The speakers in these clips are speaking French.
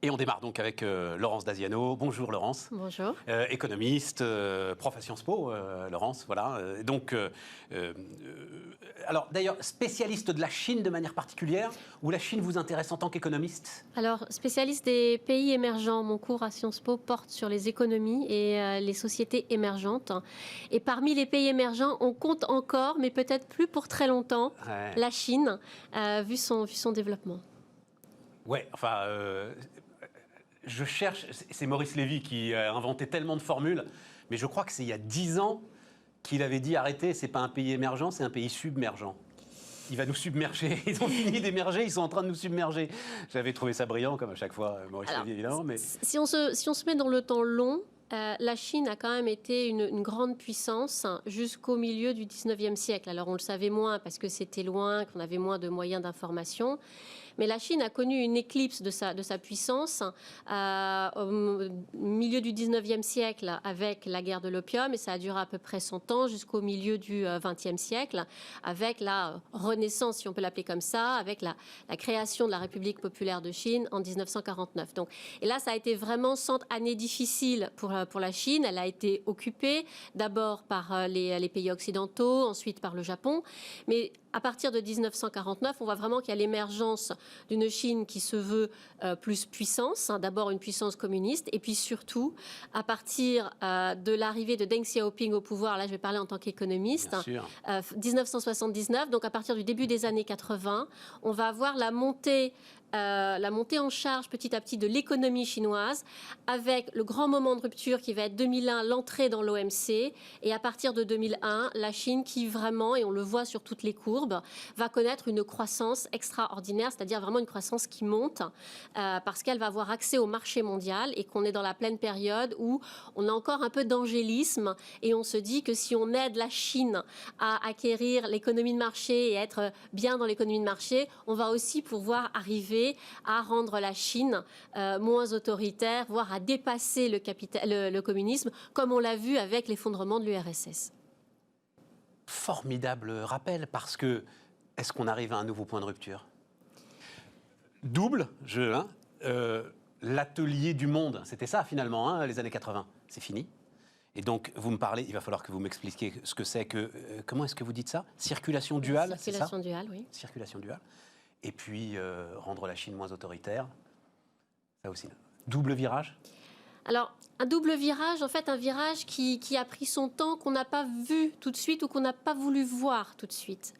Et on démarre donc avec Laurence Daziano. Bonjour Laurence. Bonjour. Économiste, prof à Sciences Po, Laurence, voilà. Alors d'ailleurs, spécialiste de la Chine de manière particulière, ou la Chine vous intéresse en tant qu'économiste? Alors, spécialiste des pays émergents, mon cours à Sciences Po porte sur les économies et les sociétés émergentes. Et parmi les pays émergents, on compte encore, mais peut-être plus pour très longtemps, la Chine, vu son développement. Ouais, enfin... je cherche, c'est Maurice Lévy qui a inventé tellement de formules, mais je crois que c'est il y a 10 ans qu'il avait dit arrêtez, c'est pas un pays émergent, c'est un pays submergent. Il va nous submerger. Ils ont fini d'émerger, ils sont en train de nous submerger. J'avais trouvé ça brillant, comme à chaque fois, Maurice Lévy, évidemment. Mais... Si on se met dans le temps long, la Chine a quand même été une grande puissance jusqu'au milieu du 19e siècle. Alors on le savait moins parce que c'était loin, qu'on avait moins de moyens d'information. Mais la Chine a connu une éclipse de sa puissance au milieu du 19e siècle avec la guerre de l'opium, et ça a duré à peu près 100 ans jusqu'au milieu du 20e siècle, avec la renaissance, si on peut l'appeler comme ça, avec la création de la République populaire de Chine en 1949. Donc, et là, ça a été vraiment 100 années difficiles pour la Chine. Elle a été occupée d'abord par les pays occidentaux, ensuite par le Japon, mais à partir de 1949, on voit vraiment qu'il y a l'émergence d'une Chine qui se veut plus puissance, d'abord une puissance communiste, et puis surtout, à partir de l'arrivée de Deng Xiaoping au pouvoir, là je vais parler en tant qu'économiste, 1979, donc à partir du début des années 80, on va avoir la montée en charge petit à petit de l'économie chinoise, avec le grand moment de rupture qui va être 2001, l'entrée dans l'OMC, et à partir de 2001, la Chine qui vraiment, et on le voit sur toutes les courbes, va connaître une croissance extraordinaire, c'est-à-dire vraiment une croissance qui monte, parce qu'elle va avoir accès au marché mondial et qu'on est dans la pleine période où on a encore un peu d'angélisme, et on se dit que si on aide la Chine à acquérir l'économie de marché et être bien dans l'économie de marché, on va aussi pouvoir arriver à rendre la Chine moins autoritaire, voire à dépasser le communisme, comme on l'a vu avec l'effondrement de l'URSS. Formidable rappel, parce que est-ce qu'on arrive à un nouveau point de rupture? Double jeu, l'atelier du monde, c'était ça finalement, les années 80, c'est fini. Et donc, vous me parlez, il va falloir que vous m'expliquiez ce que c'est que... comment est-ce que vous dites ça? Circulation duale, c'est ça? Circulation duale, oui. Circulation duale. Et puis, rendre la Chine moins autoritaire, ça aussi. Double virage? Alors, un double virage, en fait, un virage qui a pris son temps, qu'on n'a pas vu tout de suite ou qu'on n'a pas voulu voir tout de suite.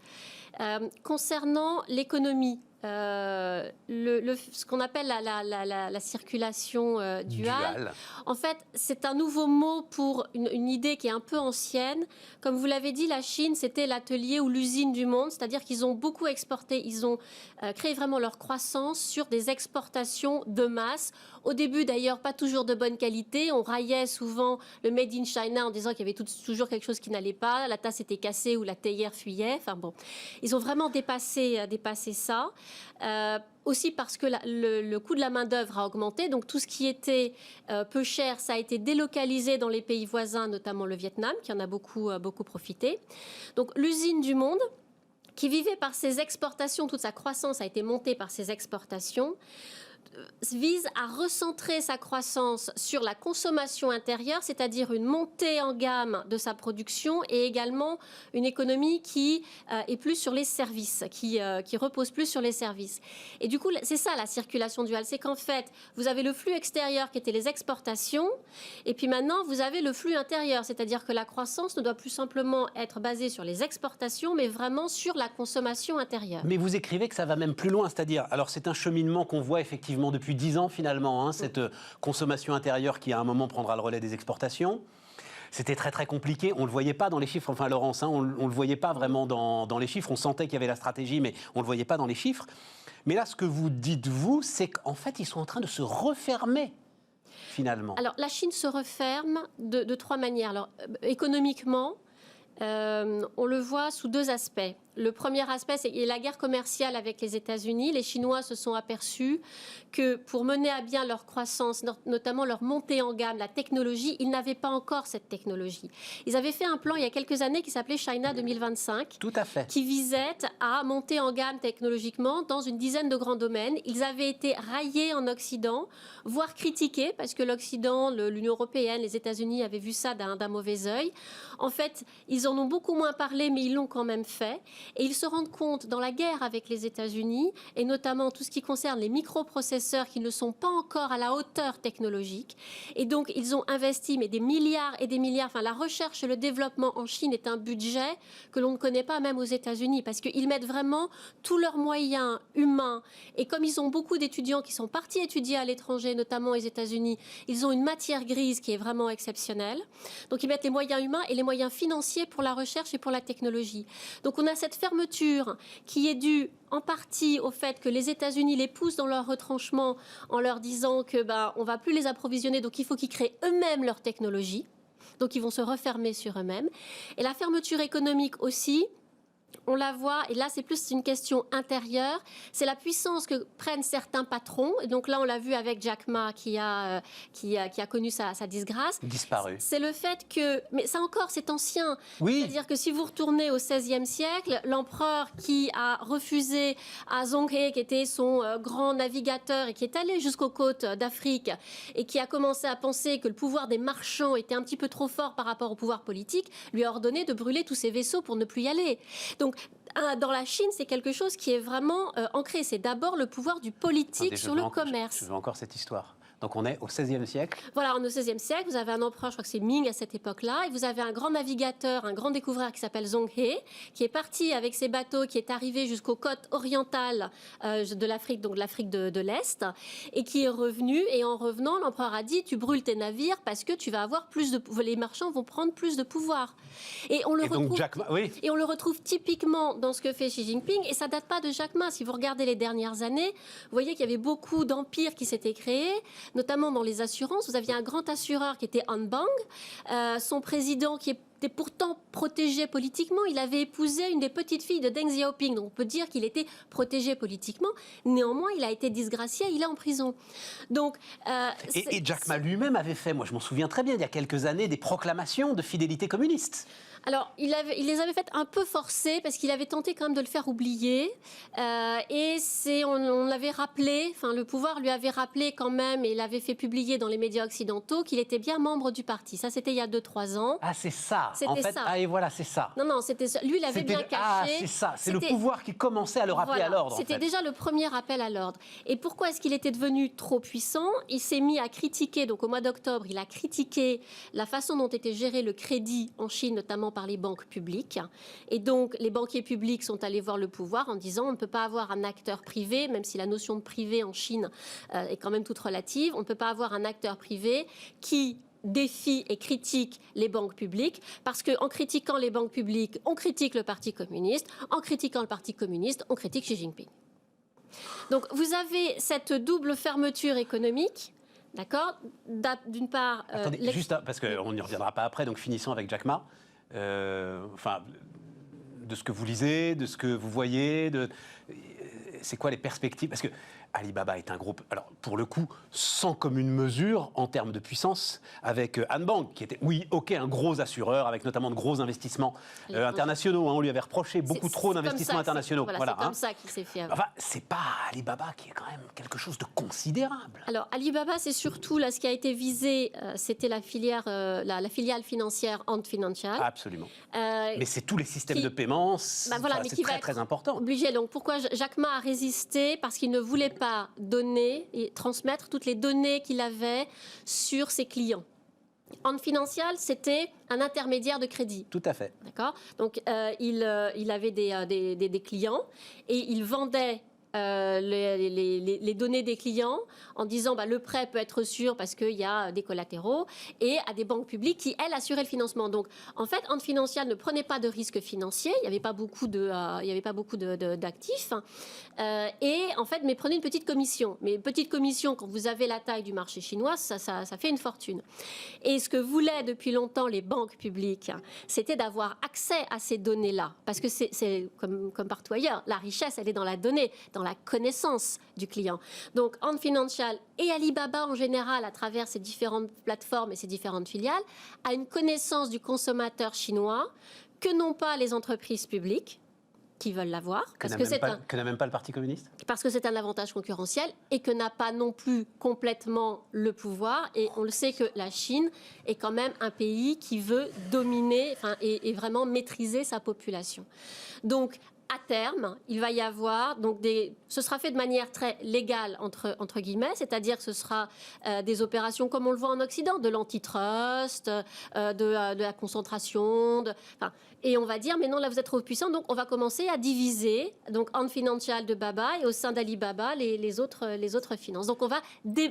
Concernant l'économie, ce qu'on appelle la circulation duale, en fait, c'est un nouveau mot pour une idée qui est un peu ancienne. Comme vous l'avez dit, la Chine, c'était l'atelier ou l'usine du monde, c'est-à-dire qu'ils ont beaucoup exporté, ils ont créé vraiment leur croissance sur des exportations de masse. Au début, d'ailleurs, pas toujours de bonne qualité. On raillait souvent le Made in China en disant qu'il y avait toujours quelque chose qui n'allait pas, la tasse était cassée ou la théière fuyait. Enfin bon, ils ont vraiment dépassé ça. Aussi parce que le coût de la main-d'œuvre a augmenté, donc tout ce qui était peu cher, ça a été délocalisé dans les pays voisins, notamment le Vietnam, qui en a beaucoup profité. Donc l'usine du monde, qui vivait par ses exportations, toute sa croissance a été montée par ses exportations, vise à recentrer sa croissance sur la consommation intérieure, c'est-à-dire une montée en gamme de sa production et également une économie qui est plus sur les services, qui repose plus sur les services. Et du coup, c'est ça la circulation duale, c'est qu'en fait, vous avez le flux extérieur qui était les exportations, et puis maintenant, vous avez le flux intérieur, c'est-à-dire que la croissance ne doit plus simplement être basée sur les exportations, mais vraiment sur la consommation intérieure. Mais vous écrivez que ça va même plus loin, c'est-à-dire, alors c'est un cheminement qu'on voit effectivement depuis 10 ans finalement, cette consommation intérieure qui à un moment prendra le relais des exportations. C'était très très compliqué, on ne le voyait pas dans les chiffres, enfin Laurence, on ne le voyait pas vraiment dans les chiffres, on sentait qu'il y avait la stratégie, mais on ne le voyait pas dans les chiffres. Mais là, ce que vous dites, vous, c'est qu'en fait, ils sont en train de se refermer, finalement. Alors, la Chine se referme de trois manières. Alors, économiquement, on le voit sous deux aspects. Le premier aspect, c'est la guerre commerciale avec les États-Unis. Les Chinois se sont aperçus que pour mener à bien leur croissance, notamment leur montée en gamme, la technologie, ils n'avaient pas encore cette technologie. Ils avaient fait un plan il y a quelques années qui s'appelait China 2025, Tout à fait. qui visait à monter en gamme technologiquement dans une dizaine de grands domaines. Ils avaient été raillés en Occident, voire critiqués, parce que l'Occident, l'Union européenne, les États-Unis avaient vu ça d'un mauvais œil. En fait, ils en ont beaucoup moins parlé, mais ils l'ont quand même fait. Et ils se rendent compte, dans la guerre avec les États-Unis, et notamment tout ce qui concerne les microprocesseurs qui ne sont pas encore à la hauteur technologique. Et donc, ils ont investi mais des milliards et des milliards. Enfin, la recherche et le développement en Chine est un budget que l'on ne connaît pas même aux États-Unis, parce qu'ils mettent vraiment tous leurs moyens humains. Et comme ils ont beaucoup d'étudiants qui sont partis étudier à l'étranger, notamment aux États-Unis, ils ont une matière grise qui est vraiment exceptionnelle. Donc, ils mettent les moyens humains et les moyens financiers pour la recherche et pour la technologie. Donc, on a cette fermeture qui est due en partie au fait que les États-Unis les poussent dans leur retranchement en leur disant que on va plus les approvisionner, donc il faut qu'ils créent eux-mêmes leur technologie. Donc ils vont se refermer sur eux-mêmes. Et la fermeture économique aussi, on la voit, et là c'est plus une question intérieure, c'est la puissance que prennent certains patrons. Et donc là on l'a vu avec Jack Ma qui a connu sa disgrâce. Disparu. C'est le fait que, mais ça encore c'est ancien, Oui. C'est-à-dire que si vous retournez au XVIe siècle, l'empereur qui a refusé à Zhong He, qui était son grand navigateur et qui est allé jusqu'aux côtes d'Afrique et qui a commencé à penser que le pouvoir des marchands était un petit peu trop fort par rapport au pouvoir politique, lui a ordonné de brûler tous ses vaisseaux pour ne plus y aller. Donc, dans la Chine, c'est quelque chose qui est vraiment ancré. C'est d'abord le pouvoir du politique sur le commerce. Je veux encore cette histoire. Donc on est au XVIe siècle. Voilà, on est au XVIe siècle. Vous avez un empereur, je crois que c'est Ming à cette époque-là, et vous avez un grand navigateur, un grand découvreur qui s'appelle Zhong He, qui est parti avec ses bateaux, qui est arrivé jusqu'aux côtes orientales de l'Afrique, donc de l'Afrique de l'Est, et qui est revenu. Et en revenant, l'empereur a dit: tu brûles tes navires parce que tu vas avoir plus de, les marchands vont prendre plus de pouvoir. Et on le retrouve typiquement dans ce que fait Xi Jinping. Et ça date pas de Jack Ma. Si vous regardez les dernières années, vous voyez qu'il y avait beaucoup d'empires qui s'étaient créés, notamment dans les assurances. Vous aviez un grand assureur qui était Anbang, son président qui était pourtant protégé politiquement. Il avait épousé une des petites filles de Deng Xiaoping, donc on peut dire qu'il était protégé politiquement. Néanmoins, il a été disgracié, il est en prison. Donc, et Jack Ma lui-même avait fait, moi je m'en souviens très bien, il y a quelques années, des proclamations de fidélité communiste. Alors, il les avait faites un peu forcées parce qu'il avait tenté quand même de le faire oublier. Et on l'avait rappelé, enfin le pouvoir lui avait rappelé quand même, et l'avait fait publier dans les médias occidentaux, qu'il était bien membre du parti. Ça, c'était il y a 2-3 ans. Ah, c'est ça. En fait, ça. Ah, et voilà, c'est ça. Non, c'était ça. Lui, il avait bien caché. Ah, c'est ça. C'est le pouvoir qui commençait à le rappeler à l'ordre. C'était déjà le premier rappel à l'ordre. Et pourquoi est-ce qu'il était devenu trop puissant? Il s'est mis à critiquer, donc au mois d'octobre, il a critiqué la façon dont était géré le crédit en Chine, notamment par les banques publiques. Et donc, les banquiers publics sont allés voir le pouvoir en disant: on ne peut pas avoir un acteur privé, même si la notion de privé en Chine est quand même toute relative, on ne peut pas avoir un acteur privé qui défie et critique les banques publiques, parce qu'en critiquant les banques publiques, on critique le Parti communiste, en critiquant le Parti communiste, on critique Xi Jinping. Donc, vous avez cette double fermeture économique. D'accord. D'une part... Attendez, juste parce qu'on n'y reviendra pas après, donc finissons avec Jack Ma. Enfin, de ce que vous lisez, de ce que vous voyez, c'est quoi les perspectives? Parce que Alibaba est un groupe, alors pour le coup, sans commune mesure en termes de puissance, avec Anbang, qui était, oui, ok, un gros assureur, avec notamment de gros investissements internationaux. On lui avait reproché beaucoup trop d'investissements internationaux. Voilà, c'est comme ça qu'il s'est fait. Enfin, c'est pas Alibaba qui est quand même quelque chose de considérable. Alors, Alibaba, c'est surtout, là, ce qui a été visé, c'était la filière, la filiale financière Ant Financial. Absolument. Mais c'est tous les systèmes de paiement, c'est très, très important. Obligé. Donc, pourquoi Jack Ma a résisté? Parce qu'il ne voulait pas donner et transmettre toutes les données qu'il avait sur ses clients. Ant Financial, c'était un intermédiaire de crédit. Tout à fait. D'accord. Donc, il avait des clients et il vendait les données des clients en disant le prêt peut être sûr parce qu'il y a des collatéraux, et à des banques publiques qui, elles, assuraient le financement. Donc, en fait, Ant Financial ne prenait pas de risques financiers, il n'y avait pas beaucoup d'actifs, et en fait, mais prenait une petite commission. Mais petite commission, quand vous avez la taille du marché chinois, ça fait une fortune. Et ce que voulaient depuis longtemps les banques publiques, c'était d'avoir accès à ces données-là. Parce que c'est comme partout ailleurs, la richesse, elle est dans la donnée, dans la connaissance du client. Donc, Ant Financial et Alibaba en général, à travers ces différentes plateformes et ces différentes filiales, a une connaissance du consommateur chinois que n'ont pas les entreprises publiques qui veulent l'avoir. Que n'a même pas le Parti communiste ? Parce que c'est un avantage concurrentiel et que n'a pas non plus complètement le pouvoir. Et on le sait que la Chine est quand même un pays qui veut dominer et vraiment maîtriser sa population. Donc, à terme, il va y avoir, ce sera fait de manière très légale, entre guillemets, c'est-à-dire que ce sera des opérations comme on le voit en Occident, de l'antitrust, de la concentration, et on va dire, mais non, là vous êtes trop puissant, donc on va commencer à diviser, donc Ant Financial de Baba, et au sein d'Alibaba, les autres finances. Donc on va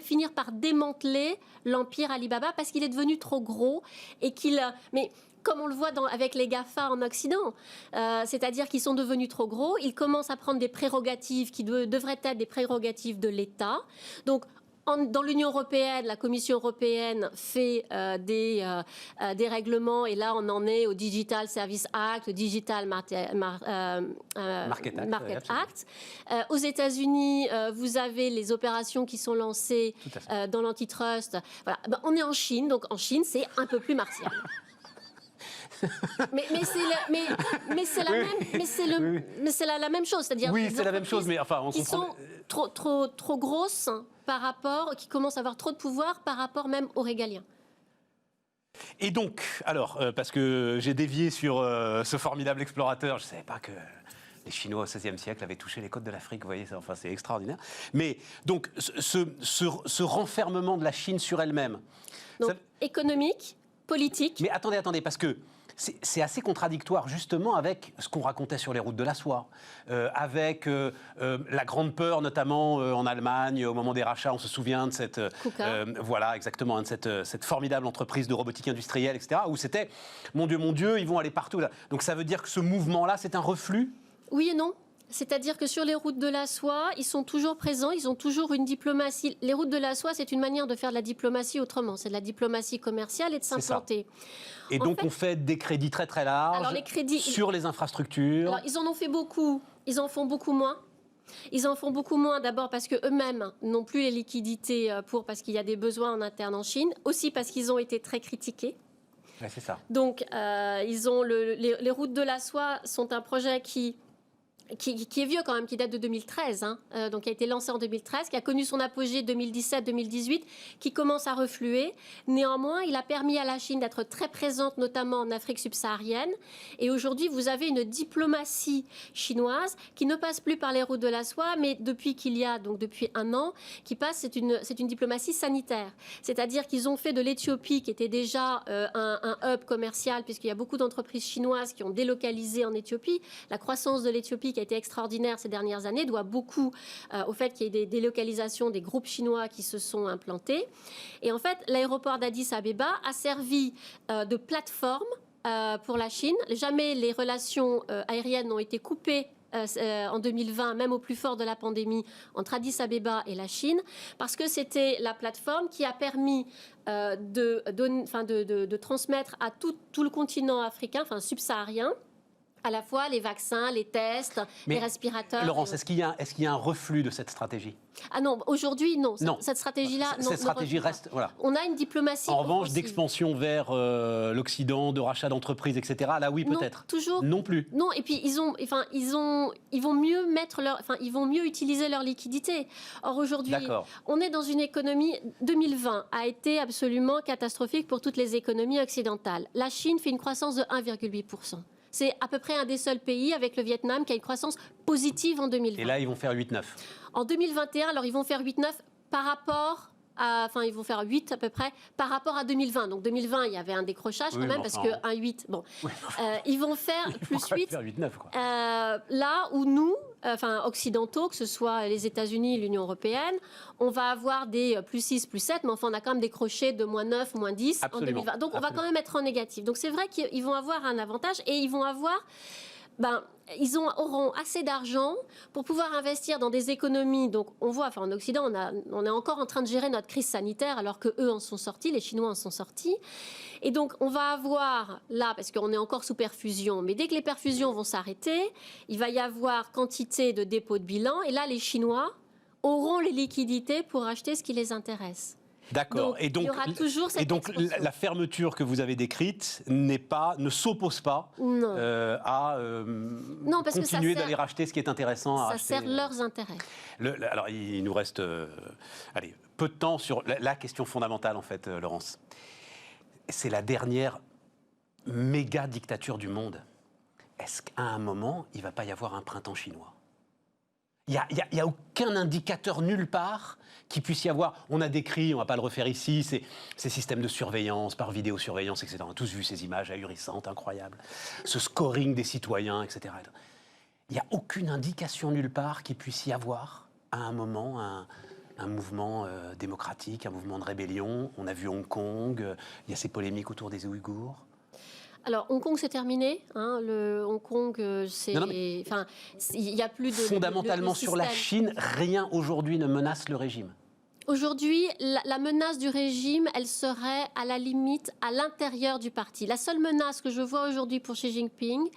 finir par démanteler l'empire Alibaba parce qu'il est devenu trop gros et comme on le voit avec les GAFA en Occident, c'est-à-dire qu'ils sont devenus trop gros, ils commencent à prendre des prérogatives qui devraient être des prérogatives de l'État. Donc, dans l'Union européenne, la Commission européenne fait des règlements, et là on en est au Digital Service Act, au Digital Market Act. Aux États-Unis, vous avez les opérations qui sont lancées dans l'antitrust. Voilà. On est en Chine, donc en Chine c'est un peu plus martial. mais c'est la même chose, c'est-à-dire c'est la même chose, mais enfin, on comprend. Sont trop grosses par rapport, qui commencent à avoir trop de pouvoir par rapport même aux régaliens. Et donc, alors, parce que j'ai dévié sur ce formidable explorateur, je ne savais pas que les Chinois au XVIe siècle avaient touché les côtes de l'Afrique, vous voyez, c'est extraordinaire. Mais donc, ce renfermement de la Chine sur elle-même. Économique, politique. Mais attendez, parce que c'est assez contradictoire justement avec ce qu'on racontait sur les routes de la soie, avec la grande peur notamment en Allemagne au moment des rachats. On se souvient de cette voilà exactement de cette formidable entreprise de robotique industrielle, etc. Où c'était mon Dieu, ils vont aller partout là. Donc ça veut dire que ce mouvement-là, c'est un reflux ? Oui et non. C'est-à-dire que sur les routes de la soie, ils sont toujours présents, ils ont toujours une diplomatie. Les routes de la soie, c'est une manière de faire de la diplomatie autrement. C'est de la diplomatie commerciale et de s'implanter. Et donc on fait des crédits très très larges sur les infrastructures. Alors ils en ont fait beaucoup, ils en font beaucoup moins. Ils en font beaucoup moins d'abord parce qu'eux-mêmes n'ont plus les liquidités parce qu'il y a des besoins en interne en Chine, aussi parce qu'ils ont été très critiqués. Ouais, c'est ça. Donc ils ont les routes de la soie sont un projet qui est vieux quand même, qui date de 2013, donc qui a été lancé en 2013, qui a connu son apogée 2017-2018, qui commence à refluer. Néanmoins, il a permis à la Chine d'être très présente, notamment en Afrique subsaharienne. Et aujourd'hui, vous avez une diplomatie chinoise qui ne passe plus par les routes de la soie, mais depuis un an, qui passe, c'est une diplomatie sanitaire. C'est-à-dire qu'ils ont fait de l'Éthiopie, qui était déjà un hub commercial, puisqu'il y a beaucoup d'entreprises chinoises qui ont délocalisé en Éthiopie. La croissance de l'Éthiopie, qui a été extraordinaire ces dernières années, doit beaucoup au fait qu'il y ait des délocalisations des groupes chinois qui se sont implantés. Et en fait, l'aéroport d'Addis Abeba a servi de plateforme pour la Chine. Jamais les relations aériennes n'ont été coupées en 2020, même au plus fort de la pandémie, entre Addis Abeba et la Chine, parce que c'était la plateforme qui a permis de transmettre à tout le continent africain, subsaharien, à la fois les vaccins, les tests, les respirateurs. Laurence, est-ce qu'il y a un reflux de cette stratégie ? Ah non, aujourd'hui, non. Cette stratégie-là, non. Cette stratégie reste, voilà. On a une diplomatie. En revanche, d'expansion vers l'Occident, de rachat d'entreprises, etc. Là, oui, peut-être. Non, toujours. Non plus. Non, et puis ils vont mieux ils vont mieux utiliser leur liquidité. Or aujourd'hui, on est dans une économie. 2020 a été absolument catastrophique pour toutes les économies occidentales. La Chine fait une croissance de 1,8%. C'est à peu près un des seuls pays, avec le Vietnam, qui a une croissance positive en 2020. Et là, ils vont faire 8,9. En 2021, alors ils vont faire 8,9 par rapport enfin ils vont faire 8 à peu près par rapport à 2020. Donc 2020, il y avait un décrochage quand même parce que un 8, bon, ils vont faire plus 8. Faire 8, 9, quoi. Là où nous, enfin occidentaux, que ce soit les États-Unis, l'Union européenne, on va avoir des plus 6, plus 7, mais enfin on a quand même décroché de moins 9, moins 10 en 2020. Donc on va quand même être en négatif. Donc c'est vrai qu'ils vont avoir un avantage et ils vont avoir... ils auront assez d'argent pour pouvoir investir dans des économies. Donc, on voit, enfin, en Occident, on est encore en train de gérer notre crise sanitaire, alors que eux en sont sortis, les Chinois en sont sortis. Et donc, on va avoir là, parce qu'on est encore sous perfusion, mais dès que les perfusions vont s'arrêter, il va y avoir quantité de dépôts de bilan. Et là, les Chinois auront les liquidités pour acheter ce qui les intéresse. D'accord. Il y aura toujours cette expansion. La fermeture que vous avez décrite ne s'oppose pas à continuer d'aller racheter ce qui est intéressant à racheter. Ça sert leurs intérêts. Alors, il nous reste peu de temps sur la question fondamentale, en fait, Laurence. C'est la dernière méga dictature du monde. Est-ce qu'à un moment, il ne va pas y avoir un printemps chinois ? Il n'y a aucun indicateur nulle part qui puisse y avoir. On a décrit, on ne va pas le refaire ici, ces systèmes de surveillance, par vidéosurveillance, etc. On a tous vu ces images ahurissantes, incroyables. Ce scoring des citoyens, etc. Il n'y a aucune indication nulle part qu'il puisse y avoir, à un moment, un mouvement démocratique, un mouvement de rébellion. On a vu Hong Kong, il y a ces polémiques autour des Ouïghours. Alors, Hong Kong, c'est terminé. Le Hong Kong, c'est... Enfin, il n'y a plus de... Fondamentalement, sur la Chine, rien aujourd'hui ne menace le régime. Aujourd'hui, la menace du régime, elle serait à la limite à l'intérieur du parti. La seule menace que je vois aujourd'hui pour Xi Jinping,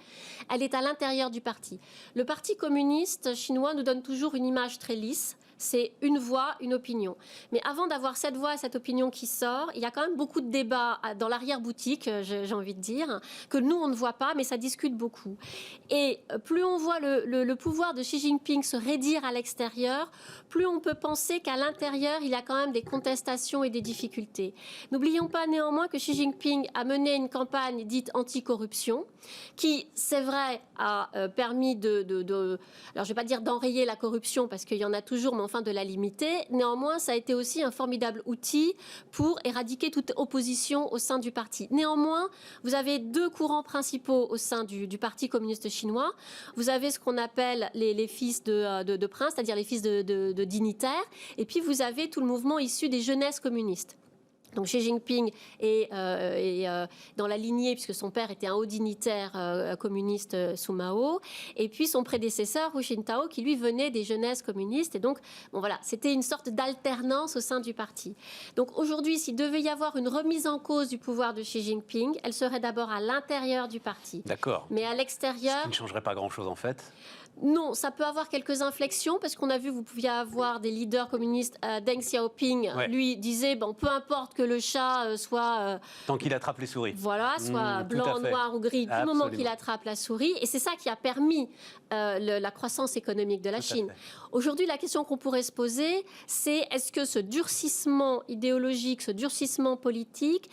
elle est à l'intérieur du parti. Le Parti communiste chinois nous donne toujours une image très lisse. C'est une voix, une opinion. Mais avant d'avoir cette voix et cette opinion qui sort, il y a quand même beaucoup de débats dans l'arrière-boutique, j'ai envie de dire, que nous, on ne voit pas, mais ça discute beaucoup. Et plus on voit le pouvoir de Xi Jinping se raidir à l'extérieur, plus on peut penser qu'à l'intérieur, il y a quand même des contestations et des difficultés. N'oublions pas néanmoins que Xi Jinping a mené une campagne dite anti-corruption, qui, c'est vrai, a permis alors je ne vais pas dire d'enrayer la corruption, parce qu'il y en a toujours, mais enfin de la limiter. Néanmoins, ça a été aussi un formidable outil pour éradiquer toute opposition au sein du parti. Néanmoins, vous avez deux courants principaux au sein du Parti communiste chinois. Vous avez ce qu'on appelle les fils de princes, c'est-à-dire les fils de dignitaires, et puis vous avez tout le mouvement issu des jeunesses communistes. Donc Xi Jinping est dans la lignée, puisque son père était un haut dignitaire communiste sous Mao, et puis son prédécesseur, Hu Jintao, qui lui venait des jeunesses communistes. Et donc, bon, voilà, c'était une sorte d'alternance au sein du parti. Donc aujourd'hui, s'il devait y avoir une remise en cause du pouvoir de Xi Jinping, elle serait d'abord à l'intérieur du parti. D'accord. Mais à l'extérieur... Ce qui ne changerait pas grand-chose en fait. Non, ça peut avoir quelques inflexions, parce qu'on a vu, vous pouviez avoir des leaders communistes. Deng Xiaoping, lui, disait, bon, peu importe que le chat soit... tant qu'il attrape les souris. Voilà, soit blanc, noir ou gris, du moment qu'il attrape la souris. Et c'est ça qui a permis la croissance économique de la Chine. Aujourd'hui, la question qu'on pourrait se poser, c'est est-ce que ce durcissement idéologique, ce durcissement politique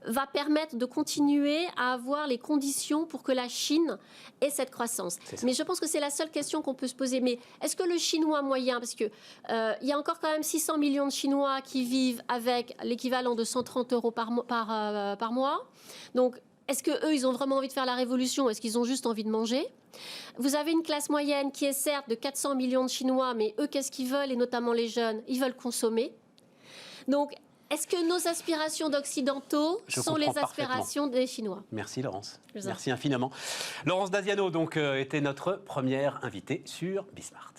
va permettre de continuer à avoir les conditions pour que la Chine ait cette croissance. Mais je pense que c'est la seule question qu'on peut se poser. Mais est-ce que le Chinois moyen, parce qu'il y a encore quand même 600 millions de Chinois qui vivent avec l'équivalent de 130 € par mois. Donc, est-ce qu'eux, ils ont vraiment envie de faire la révolution? Est-ce qu'ils ont juste envie de manger? Vous avez une classe moyenne qui est certes de 400 millions de Chinois, mais eux, qu'est-ce qu'ils veulent? Et notamment les jeunes, ils veulent consommer. Donc, est-ce que nos aspirations d'occidentaux sont les aspirations des Chinois? Merci Laurence. Merci infiniment. Laurence Daziano donc, était notre première invitée sur Bismart.